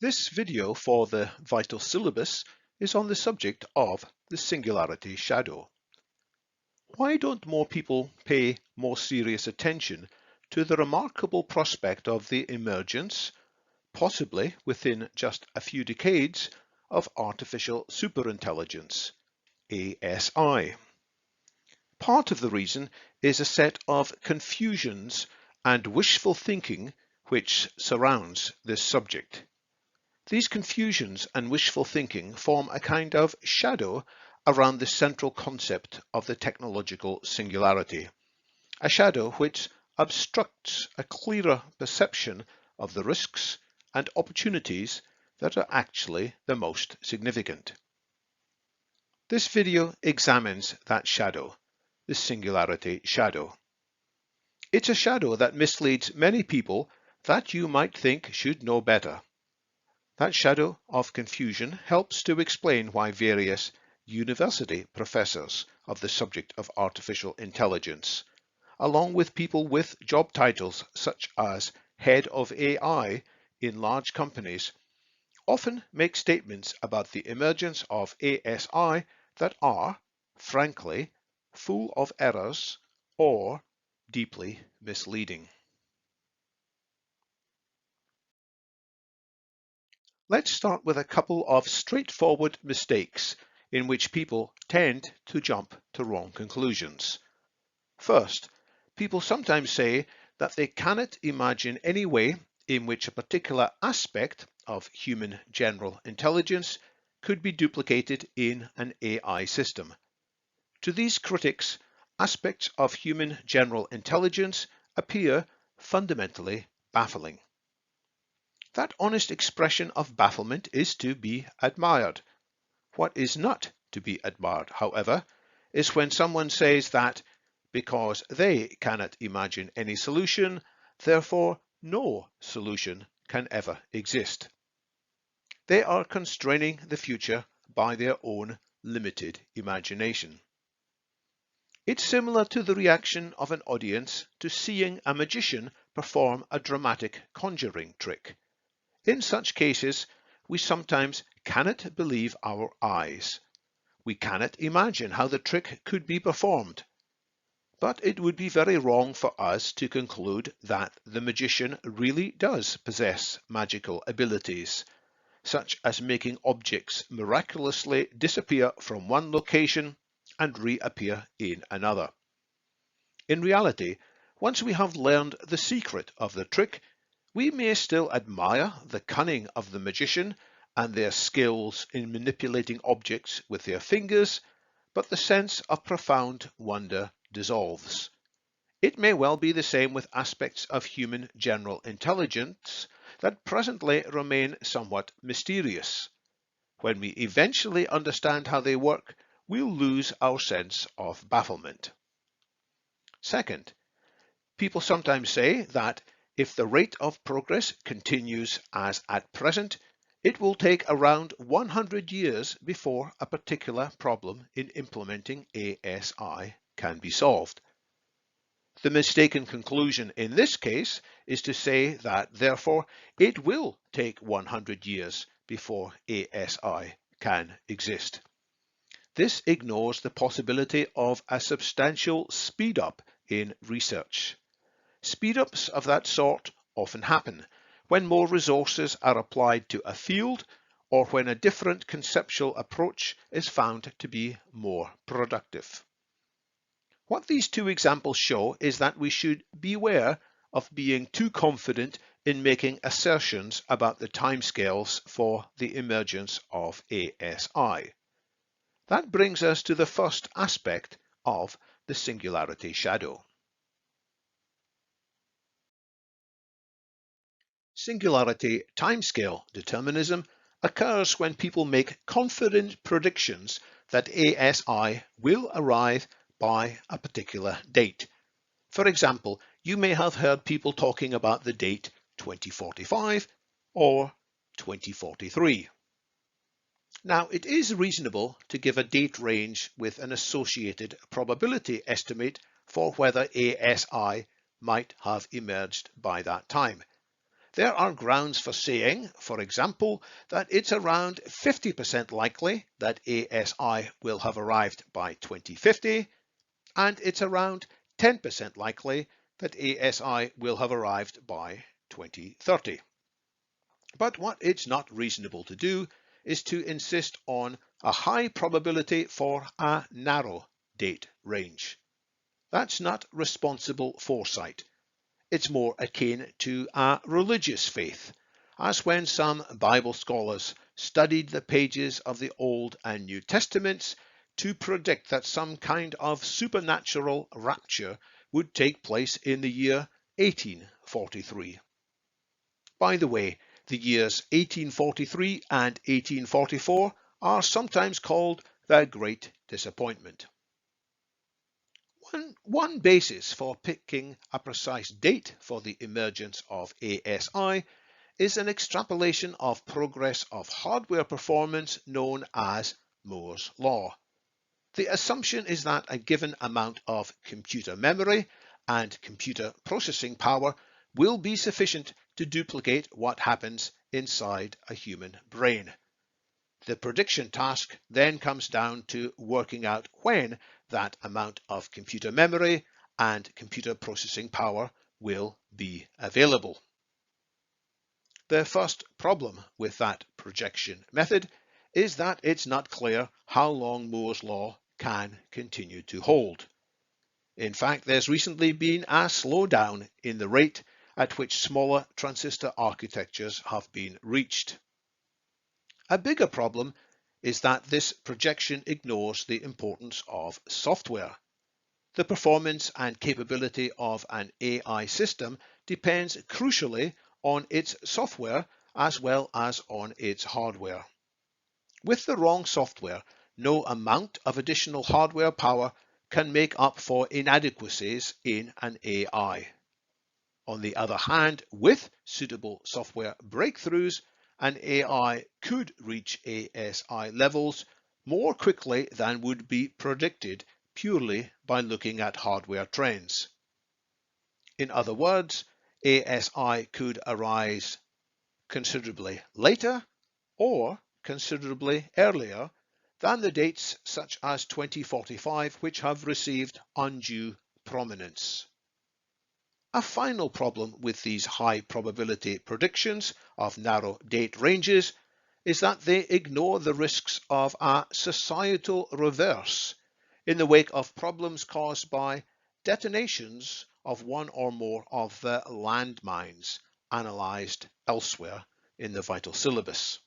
This video for the Vital Syllabus is on the subject of the Singularity Shadow. Why don't more people pay more serious attention to the remarkable prospect of the emergence, possibly within just a few decades, of Artificial Superintelligence, ASI? Part of the reason is a set of confusions and wishful thinking which surrounds this subject. These confusions and wishful thinking form a kind of shadow around the central concept of the technological singularity, a shadow which obstructs a clearer perception of the risks and opportunities that are actually the most significant. This video examines that shadow, the Singularity Shadow. It's a shadow that misleads many people that you might think should know better. That shadow of confusion helps to explain why various university professors of the subject of artificial intelligence, along with people with job titles such as head of AI in large companies, often make statements about the emergence of ASI that are, frankly, full of errors or deeply misleading. Let's start with a couple of straightforward mistakes in which people tend to jump to wrong conclusions. First, people sometimes say that they cannot imagine any way in which a particular aspect of human general intelligence could be duplicated in an AI system. To these critics, aspects of human general intelligence appear fundamentally baffling. That honest expression of bafflement is to be admired. What is not to be admired, however, is when someone says that because they cannot imagine any solution, therefore no solution can ever exist. They are constraining the future by their own limited imagination. It's similar to the reaction of an audience to seeing a magician perform a dramatic conjuring trick. In such cases, we sometimes cannot believe our eyes. We cannot imagine how the trick could be performed. But it would be very wrong for us to conclude that the magician really does possess magical abilities, such as making objects miraculously disappear from one location and reappear in another. In reality, once we have learned the secret of the trick, we may still admire the cunning of the magician and their skills in manipulating objects with their fingers, but the sense of profound wonder dissolves. It may well be the same with aspects of human general intelligence that presently remain somewhat mysterious. When we eventually understand how they work, we'll lose our sense of bafflement. Second, people sometimes say that if the rate of progress continues as at present, it will take around 100 years before a particular problem in implementing ASI can be solved. The mistaken conclusion in this case is to say that, therefore, it will take 100 years before ASI can exist. This ignores the possibility of a substantial speed-up in research. Speed-ups of that sort often happen when more resources are applied to a field or when a different conceptual approach is found to be more productive. What these two examples show is that we should beware of being too confident in making assertions about the timescales for the emergence of ASI. That brings us to the first aspect of the Singularity Shadow. Singularity timescale determinism occurs when people make confident predictions that ASI will arrive by a particular date. For example, you may have heard people talking about the date 2045 or 2043. Now, it is reasonable to give a date range with an associated probability estimate for whether ASI might have emerged by that time. there are grounds for saying, for example, that it's around 50% likely that ASI will have arrived by 2050, and it's around 10% likely that ASI will have arrived by 2030. But what it's not reasonable to do is to insist on a high probability for a narrow date range. That's not responsible foresight. It's more akin to a religious faith, as when some Bible scholars studied the pages of the Old and New Testaments to predict that some kind of supernatural rapture would take place in the year 1843. By the way, the years 1843 and 1844 are sometimes called the Great Disappointment. One basis for picking a precise date for the emergence of ASI is an extrapolation of progress of hardware performance known as Moore's Law. The assumption is that a given amount of computer memory and computer processing power will be sufficient to duplicate what happens inside a human brain. The prediction task then comes down to working out when that amount of computer memory and computer processing power will be available. The first problem with that projection method is that it's not clear how long Moore's Law can continue to hold. In fact, there's recently been a slowdown in the rate at which smaller transistor architectures have been reached. A bigger problem is that this projection ignores the importance of software. The performance and capability of an AI system depends crucially on its software as well as on its hardware. With the wrong software, no amount of additional hardware power can make up for inadequacies in an AI. On the other hand, with suitable software breakthroughs, an AI could reach ASI levels more quickly than would be predicted purely by looking at hardware trends. In other words, ASI could arise considerably later or considerably earlier than the dates such as 2045 which have received undue prominence. A final problem with these high probability predictions of narrow date ranges is that they ignore the risks of a societal reverse in the wake of problems caused by detonations of one or more of the landmines analysed elsewhere in the Vital Syllabus.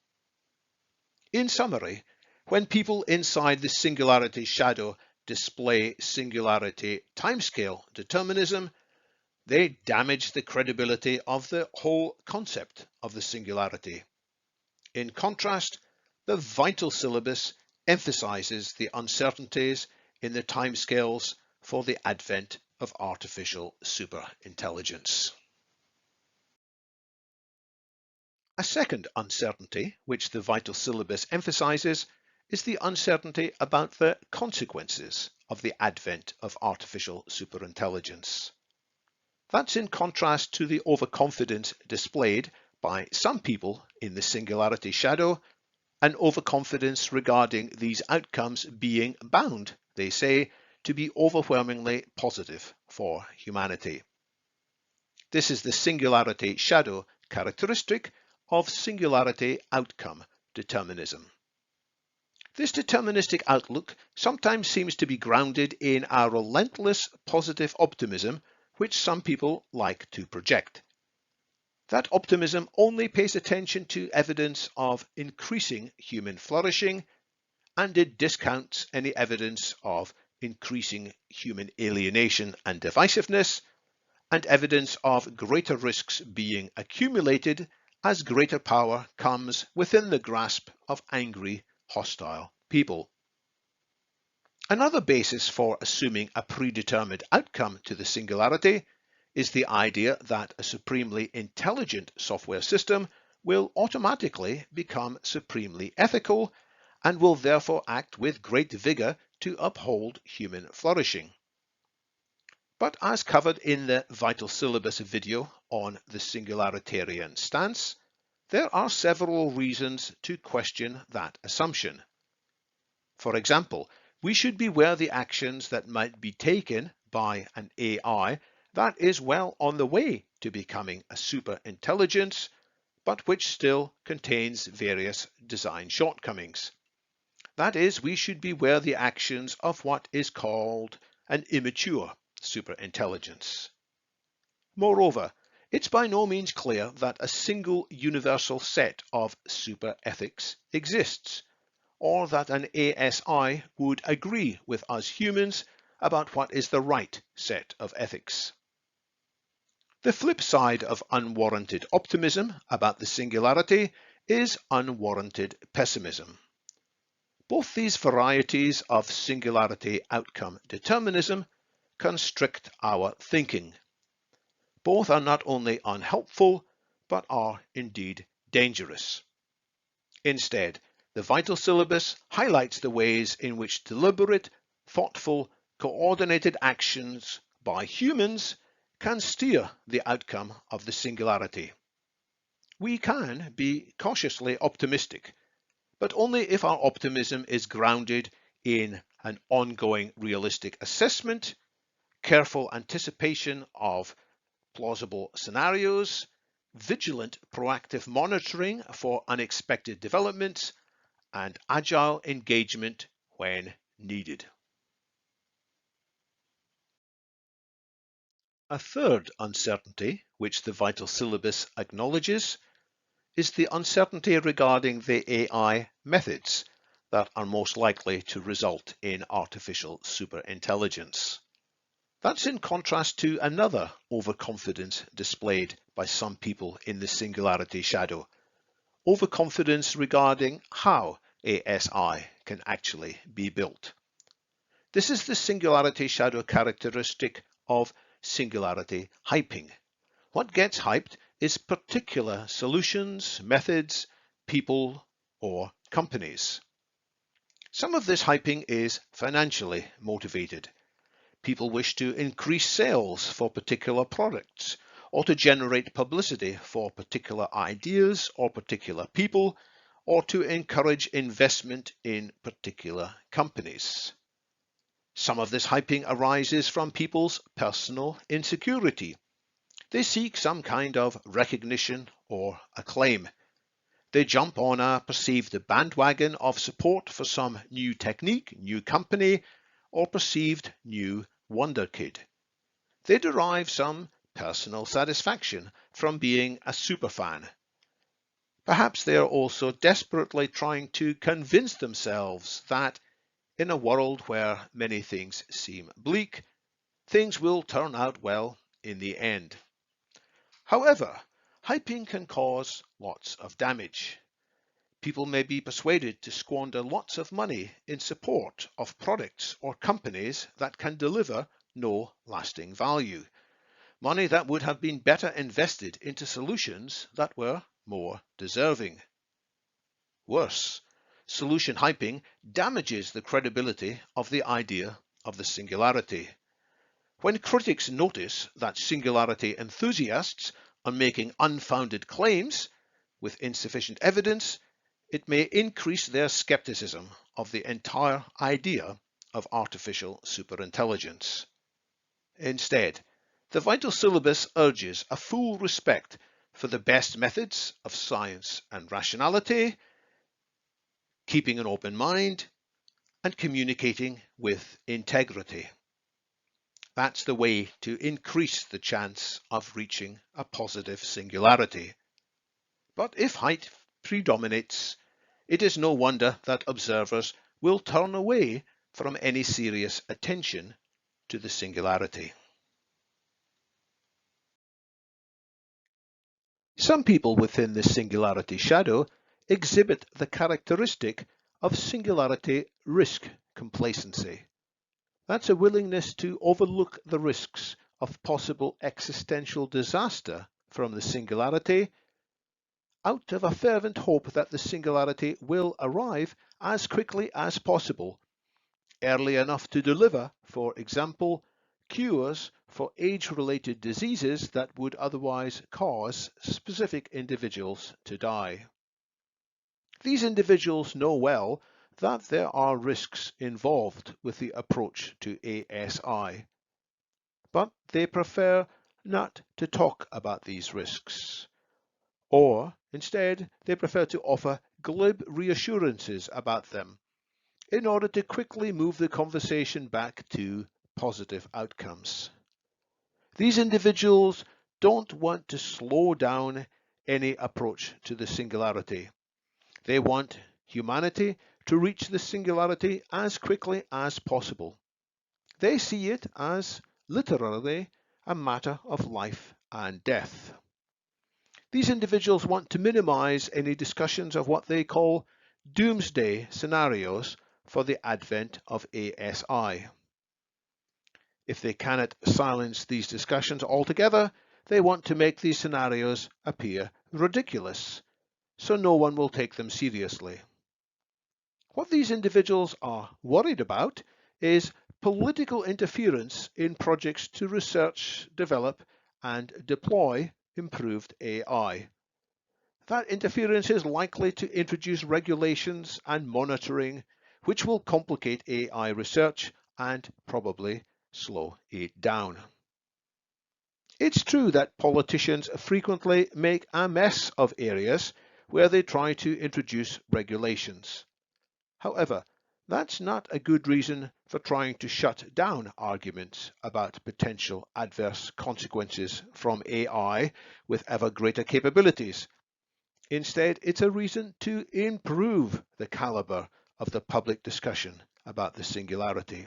In summary, when people inside the Singularity Shadow display singularity timescale determinism, they damage the credibility of the whole concept of the singularity. In contrast, the Vital Syllabus emphasizes the uncertainties in the timescales for the advent of artificial superintelligence. A second uncertainty which the Vital Syllabus emphasizes is the uncertainty about the consequences of the advent of artificial superintelligence. That's in contrast to the overconfidence displayed by some people in the Singularity Shadow, an overconfidence regarding these outcomes being bound, they say, to be overwhelmingly positive for humanity. This is the Singularity Shadow characteristic of singularity outcome determinism. This deterministic outlook sometimes seems to be grounded in a relentless positive optimism which some people like to project. That optimism only pays attention to evidence of increasing human flourishing, and it discounts any evidence of increasing human alienation and divisiveness, and evidence of greater risks being accumulated as greater power comes within the grasp of angry, hostile people. Another basis for assuming a predetermined outcome to the singularity is the idea that a supremely intelligent software system will automatically become supremely ethical and will therefore act with great vigor to uphold human flourishing. But as covered in the Vital Syllabus video on the singularitarian stance, there are several reasons to question that assumption. For example, we should beware the actions that might be taken by an AI that is well on the way to becoming a superintelligence, but which still contains various design shortcomings. That is, we should beware the actions of what is called an immature superintelligence. Moreover, it's by no means clear that a single universal set of superethics exists, or that an ASI would agree with us humans about what is the right set of ethics. The flip side of unwarranted optimism about the singularity is unwarranted pessimism. Both these varieties of singularity outcome determinism constrict our thinking. Both are not only unhelpful, but are indeed dangerous. Instead, the Vital Syllabus highlights the ways in which deliberate, thoughtful, coordinated actions by humans can steer the outcome of the singularity. We can be cautiously optimistic, but only if our optimism is grounded in an ongoing realistic assessment, careful anticipation of plausible scenarios, vigilant proactive monitoring for unexpected developments, and agile engagement when needed. A third uncertainty, which the Vital Syllabus acknowledges, is the uncertainty regarding the AI methods that are most likely to result in artificial superintelligence. That's in contrast to another overconfidence displayed by some people in the Singularity Shadow, overconfidence regarding how ASI can actually be built. This is the Singularity Shadow characteristic of singularity hyping. What gets hyped is particular solutions, methods, people, or companies. Some of this hyping is financially motivated. People wish to increase sales for particular products, or to generate publicity for particular ideas or particular people, or to encourage investment in particular companies. Some of this hyping arises from people's personal insecurity. They seek some kind of recognition or acclaim. They jump on a perceived bandwagon of support for some new technique, new company, or perceived new wonder kid. They derive some personal satisfaction from being a superfan. Perhaps they are also desperately trying to convince themselves that in a world where many things seem bleak, things will turn out well in the end. However, hyping can cause lots of damage. People may be persuaded to squander lots of money in support of products or companies that can deliver no lasting value. Money that would have been better invested into solutions that were more deserving. Worse, solution hyping damages the credibility of the idea of the singularity. When critics notice that singularity enthusiasts are making unfounded claims with insufficient evidence, it may increase their skepticism of the entire idea of artificial superintelligence. Instead, the Vital Syllabus urges a full respect for the best methods of science and rationality, keeping an open mind, and communicating with integrity. That's the way to increase the chance of reaching a positive singularity. But if height predominates, it is no wonder that observers will turn away from any serious attention to the singularity. Some people within the Singularity Shadow exhibit the characteristic of singularity risk complacency. That's a willingness to overlook the risks of possible existential disaster from the singularity out of a fervent hope that the singularity will arrive as quickly as possible, early enough to deliver, for example, cures for age-related diseases that would otherwise cause specific individuals to die. These individuals know well that there are risks involved with the approach to ASI, but they prefer not to talk about these risks, or instead they prefer to offer glib reassurances about them in order to quickly move the conversation back to positive outcomes. These individuals don't want to slow down any approach to the singularity. They want humanity to reach the singularity as quickly as possible. They see it as literally a matter of life and death. These individuals want to minimize any discussions of what they call doomsday scenarios for the advent of ASI. If they cannot silence these discussions altogether, they want to make these scenarios appear ridiculous, so no one will take them seriously. What these individuals are worried about is political interference in projects to research, develop, and deploy improved AI. That interference is likely to introduce regulations and monitoring, which will complicate AI research and probably slow it down. It's true that politicians frequently make a mess of areas where they try to introduce regulations. However, that's not a good reason for trying to shut down arguments about potential adverse consequences from AI with ever greater capabilities. Instead, it's a reason to improve the caliber of the public discussion about the singularity.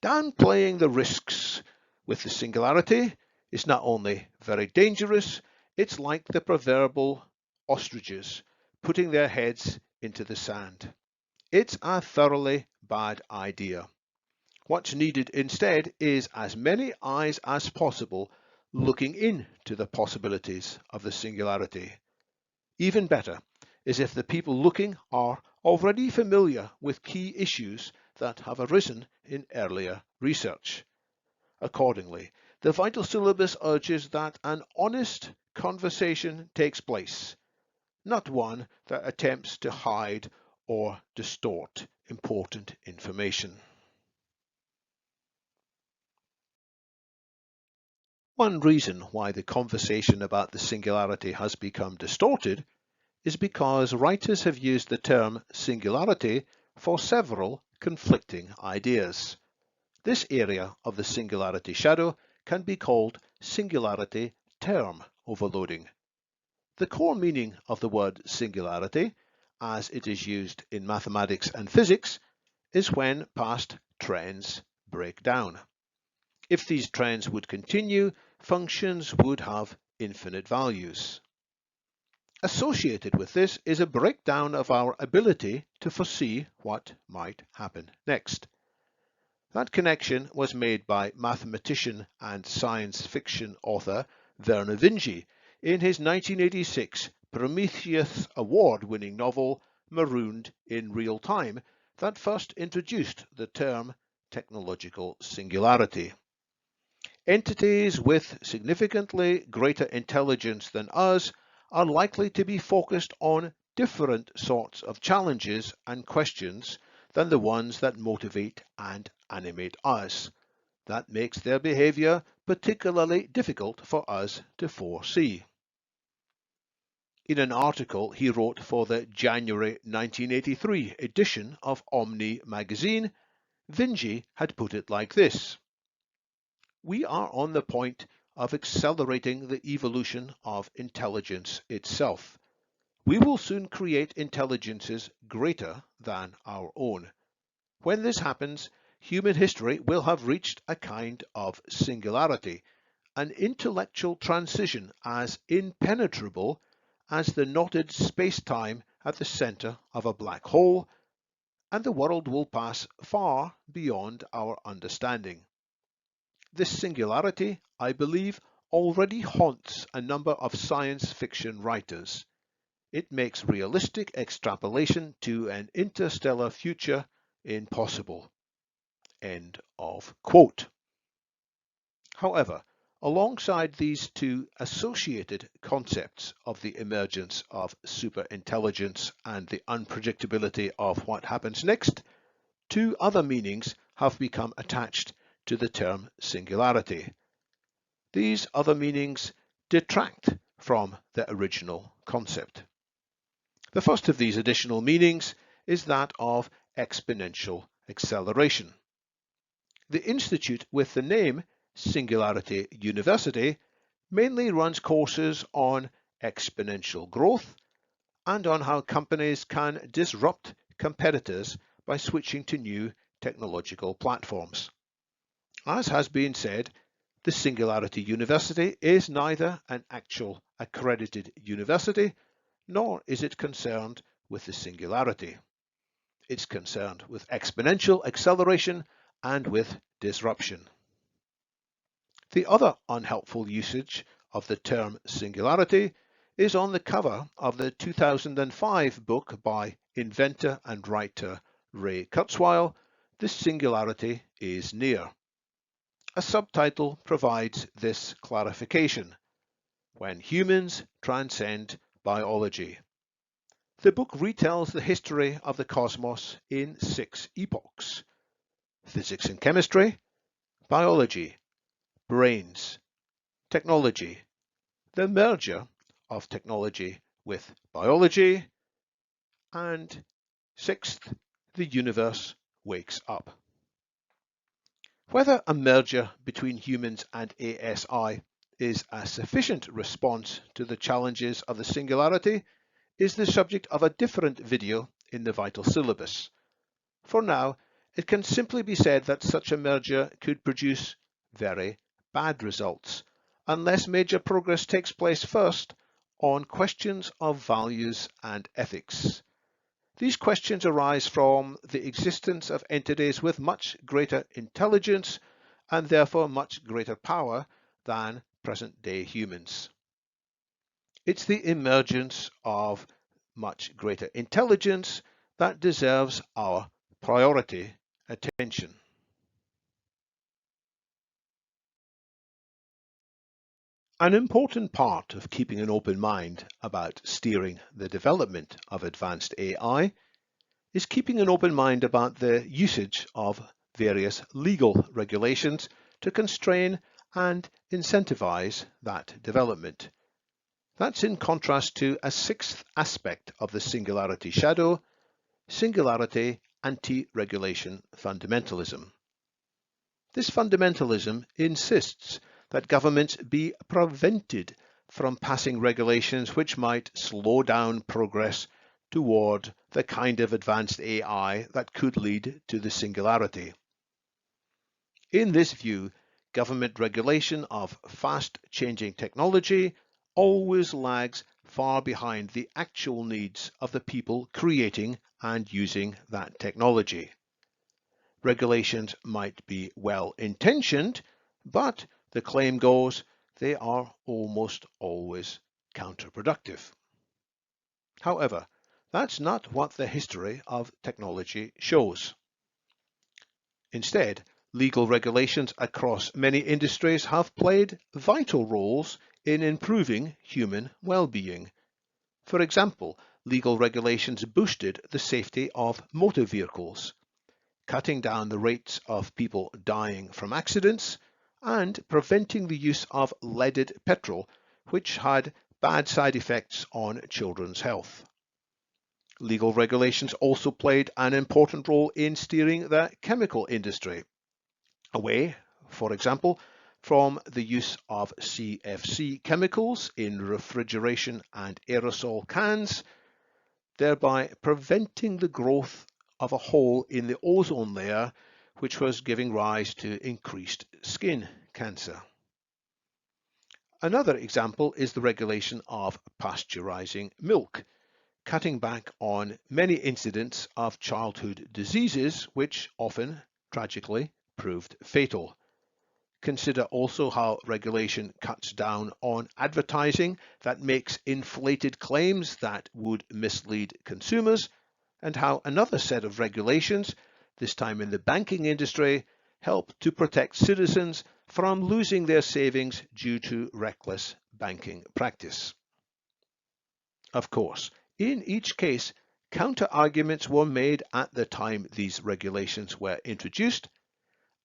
Downplaying the risks with the singularity is not only very dangerous, it's like the proverbial ostriches putting their heads into the sand. It's a thoroughly bad idea. What's needed instead is as many eyes as possible looking into the possibilities of the singularity. Even better is if the people looking are already familiar with key issues that have arisen in earlier research. Accordingly, the Vital Syllabus urges that an honest conversation takes place, not one that attempts to hide or distort important information. One reason why the conversation about the singularity has become distorted is because writers have used the term singularity for several conflicting ideas. This area of the singularity shadow can be called singularity term overloading. The core meaning of the word singularity, as it is used in mathematics and physics, is when past trends break down. If these trends would continue, functions would have infinite values. Associated with this is a breakdown of our ability to foresee what might happen next. That connection was made by mathematician and science fiction author Vernor Vinge in his 1986 Prometheus Award-winning novel Marooned in Real Time that first introduced the term technological singularity. Entities with significantly greater intelligence than us are likely to be focused on different sorts of challenges and questions than the ones that motivate and animate us. That makes their behavior particularly difficult for us to foresee. In an article he wrote for the January 1983 edition of Omni magazine, Vinge had put it like this: "We are on the point of accelerating the evolution of intelligence itself. We will soon create intelligences greater than our own. When this happens, human history will have reached a kind of singularity, an intellectual transition as impenetrable as the knotted space-time at the center of a black hole, and the world will pass far beyond our understanding. This singularity, I believe, already haunts a number of science fiction writers. It makes realistic extrapolation to an interstellar future impossible." End of quote. However, alongside these two associated concepts of the emergence of superintelligence and the unpredictability of what happens next, two other meanings have become attached to the term singularity. These other meanings detract from the original concept. The first of these additional meanings is that of exponential acceleration. The institute with the name Singularity University mainly runs courses on exponential growth and on how companies can disrupt competitors by switching to new technological platforms. As has been said, the Singularity University is neither an actual accredited university, nor is it concerned with the singularity. It's concerned with exponential acceleration and with disruption. The other unhelpful usage of the term singularity is on the cover of the 2005 book by inventor and writer Ray Kurzweil, The Singularity is Near. A subtitle provides this clarification: When Humans Transcend Biology. The book retells the history of the cosmos in 6 epochs: physics and chemistry, biology, brains, technology, the merger of technology with biology, and 6th, the universe wakes up. Whether a merger between humans and ASI is a sufficient response to the challenges of the singularity is the subject of a different video in the Vital Syllabus. For now, it can simply be said that such a merger could produce very bad results, unless major progress takes place first on questions of values and ethics. These questions arise from the existence of entities with much greater intelligence and therefore much greater power than present-day humans. It's the emergence of much greater intelligence that deserves our priority attention. An important part of keeping an open mind about steering the development of advanced AI is keeping an open mind about the usage of various legal regulations to constrain and incentivize that development. That's in contrast to a 6th aspect of the Singularity Shadow, Singularity Antiregulation Fundamentalism. This fundamentalism insists that governments be prevented from passing regulations which might slow down progress toward the kind of advanced AI that could lead to the singularity. In this view, government regulation of fast-changing technology always lags far behind the actual needs of the people creating and using that technology. Regulations might be well-intentioned, but the claim goes they are almost always counterproductive. However, that's not what the history of technology shows. Instead, legal regulations across many industries have played vital roles in improving human well-being. For example, legal regulations boosted the safety of motor vehicles, cutting down the rates of people dying from accidents and preventing the use of leaded petrol, which had bad side effects on children's health. Legal regulations also played an important role in steering the chemical industry away, for example, from the use of CFC chemicals in refrigeration and aerosol cans, thereby preventing the growth of a hole in the ozone layer, which was giving rise to increased skin cancer. Another example is the regulation of pasteurizing milk, cutting back on many incidents of childhood diseases, which often, tragically, proved fatal. Consider also how regulation cuts down on advertising that makes inflated claims that would mislead consumers, and how another set of regulations, this time in the banking industry, help to protect citizens from losing their savings due to reckless banking practice. Of course, in each case, counter-arguments were made at the time these regulations were introduced,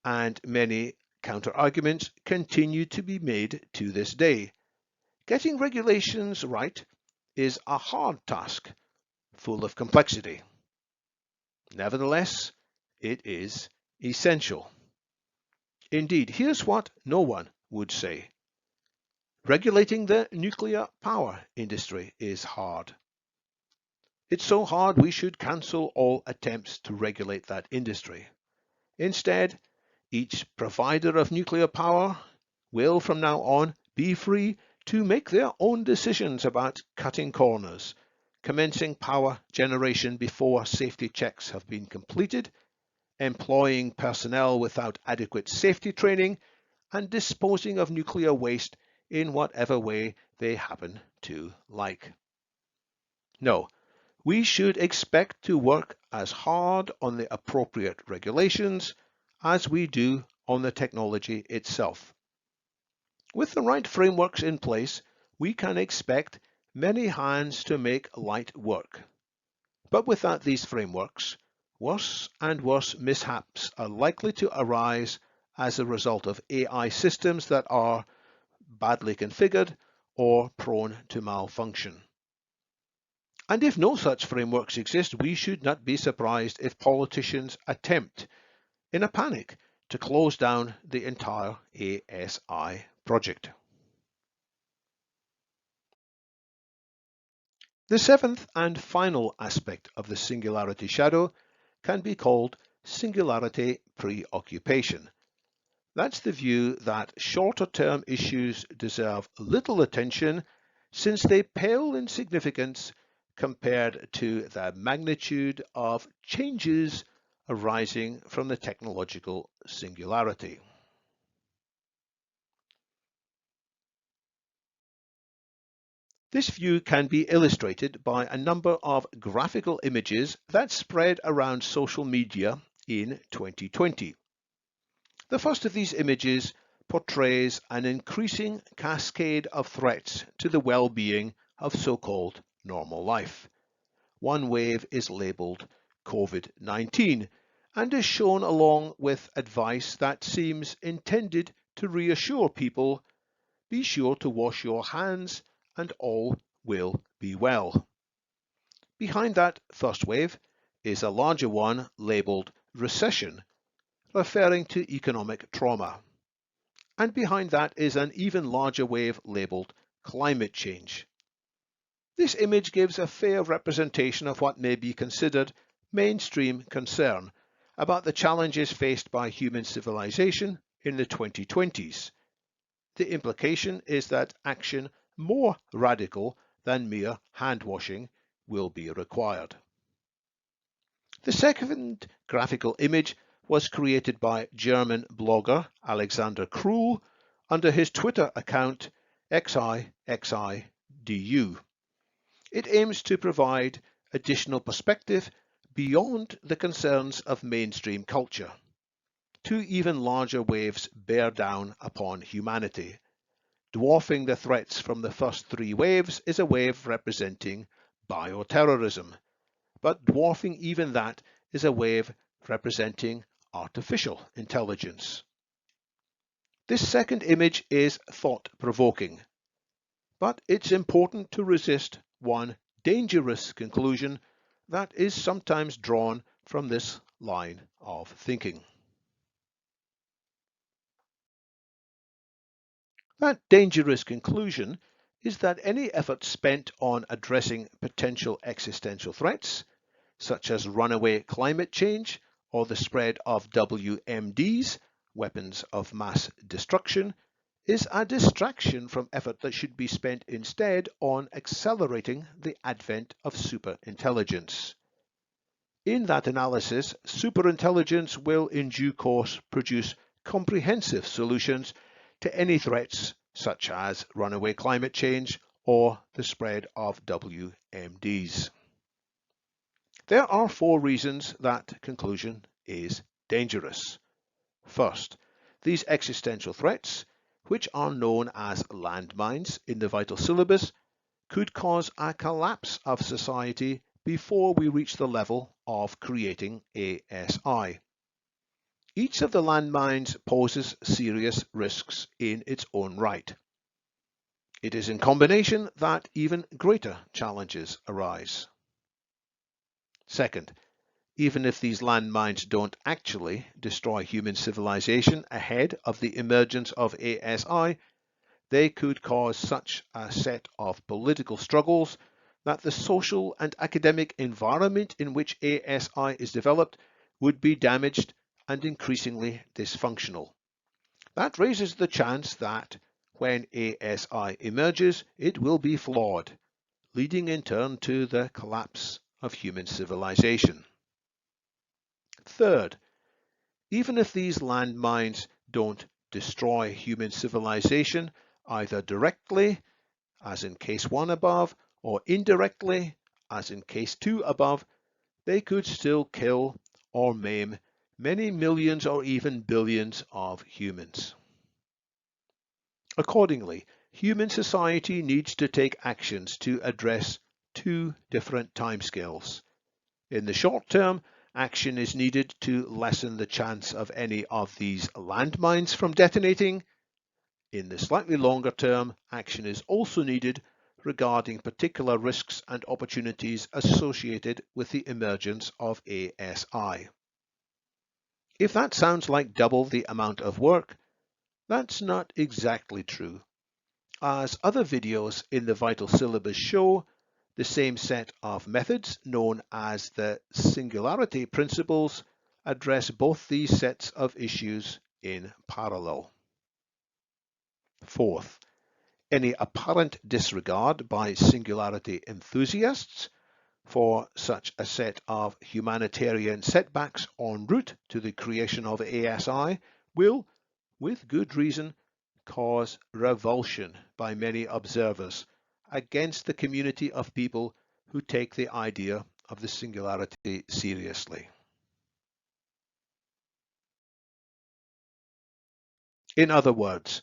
and many counter-arguments continue to be made to this day. Getting regulations right is a hard task, full of complexity. Nevertheless, it is essential. Indeed, here's what no one would say. Regulating the nuclear power industry is hard. It's so hard we should cancel all attempts to regulate that industry. Instead, each provider of nuclear power will from now on be free to make their own decisions about cutting corners, commencing power generation before safety checks have been completed, employing personnel without adequate safety training, and disposing of nuclear waste in whatever way they happen to like. No, we should expect to work as hard on the appropriate regulations as we do on the technology itself. With the right frameworks in place, we can expect many hands to make light work. But without these frameworks, worse and worse mishaps are likely to arise as a result of AI systems that are badly configured or prone to malfunction. And if no such frameworks exist, we should not be surprised if politicians attempt, in a panic, to close down the entire ASI project. The seventh and final aspect of the Singularity Shadow can be called Singularity Preoccupation. That's the view that shorter-term issues deserve little attention since they pale in significance compared to the magnitude of changes arising from the technological singularity. This view can be illustrated by a number of graphical images that spread around social media in 2020. The first of these images portrays an increasing cascade of threats to the well-being of so-called normal life. One wave is labeled COVID-19 and is shown along with advice that seems intended to reassure people, be sure to wash your hands and all will be well. Behind that first wave is a larger one labeled recession, referring to economic trauma. And behind that is an even larger wave labeled climate change. This image gives a fair representation of what may be considered mainstream concern about the challenges faced by human civilization in the 2020s. The implication is that action more radical than mere hand-washing will be required. The second graphical image was created by German blogger Alexander Krull under his Twitter account XIXIDU. It aims to provide additional perspective beyond the concerns of mainstream culture. Two even larger waves bear down upon humanity. Dwarfing the threats from the first three waves is a wave representing bioterrorism, but dwarfing even that is a wave representing artificial intelligence. This second image is thought-provoking, but it's important to resist one dangerous conclusion that is sometimes drawn from this line of thinking. That dangerous conclusion is that any effort spent on addressing potential existential threats, such as runaway climate change or the spread of WMDs, weapons of mass destruction, is a distraction from effort that should be spent instead on accelerating the advent of superintelligence. In that analysis, superintelligence will in due course produce comprehensive solutions to any threats such as runaway climate change or the spread of WMDs. There are four reasons that conclusion is dangerous. First, these existential threats, which are known as landmines in the Vital Syllabus, could cause a collapse of society before we reach the level of creating ASI. Each of the landmines poses serious risks in its own right. It is in combination that even greater challenges arise. Second, even if these landmines don't actually destroy human civilization ahead of the emergence of ASI, they could cause such a set of political struggles that the social and academic environment in which ASI is developed would be damaged and increasingly dysfunctional. That raises the chance that when ASI emerges, it will be flawed, leading in turn to the collapse of human civilization. Third, even if these landmines don't destroy human civilization either directly, as in case 1 above, or indirectly, as in case 2 above, they could still kill or maim many millions or even billions of humans. Accordingly, human society needs to take actions to address two different timescales. In the short term, action is needed to lessen the chance of any of these landmines from detonating. In the slightly longer term, action is also needed regarding particular risks and opportunities associated with the emergence of ASI. If that sounds like double the amount of work, that's not exactly true. As other videos in the Vital Syllabus show, the same set of methods, known as the Singularity principles, address both these sets of issues in parallel. Fourth, any apparent disregard by singularity enthusiasts for such a set of humanitarian setbacks en route to the creation of ASI will, with good reason, cause revulsion by many observers against the community of people who take the idea of the singularity seriously. In other words,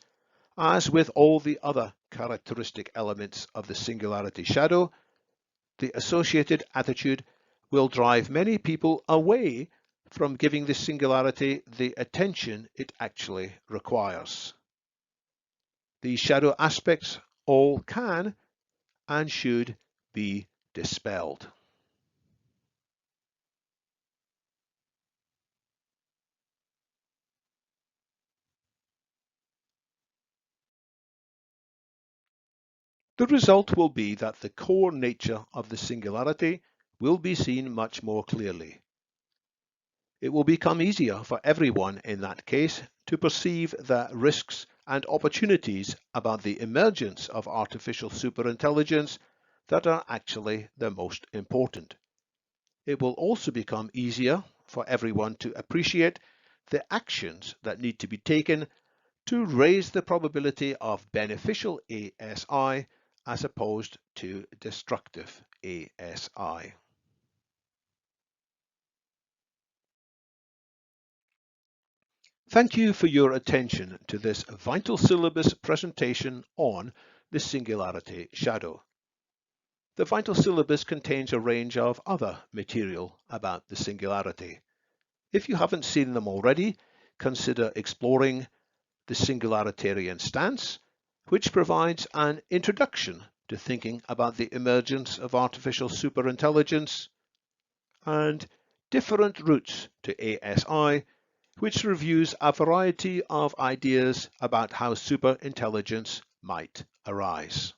as with all the other characteristic elements of the Singularity Shadow, the associated attitude will drive many people away from giving the singularity the attention it actually requires. These shadow aspects all can and should be dispelled. The result will be that the core nature of the singularity will be seen much more clearly. It will become easier for everyone in that case to perceive the risks and opportunities about the emergence of artificial superintelligence that are actually the most important. It will also become easier for everyone to appreciate the actions that need to be taken to raise the probability of beneficial ASI as opposed to destructive ASI. Thank you for your attention to this Vital Syllabus presentation on the Singularity Shadow. The Vital Syllabus contains a range of other material about the singularity. If you haven't seen them already, consider exploring the Singularitarian Stance, which provides an introduction to thinking about the emergence of artificial superintelligence, and Different Routes to ASI, which reviews a variety of ideas about how superintelligence might arise.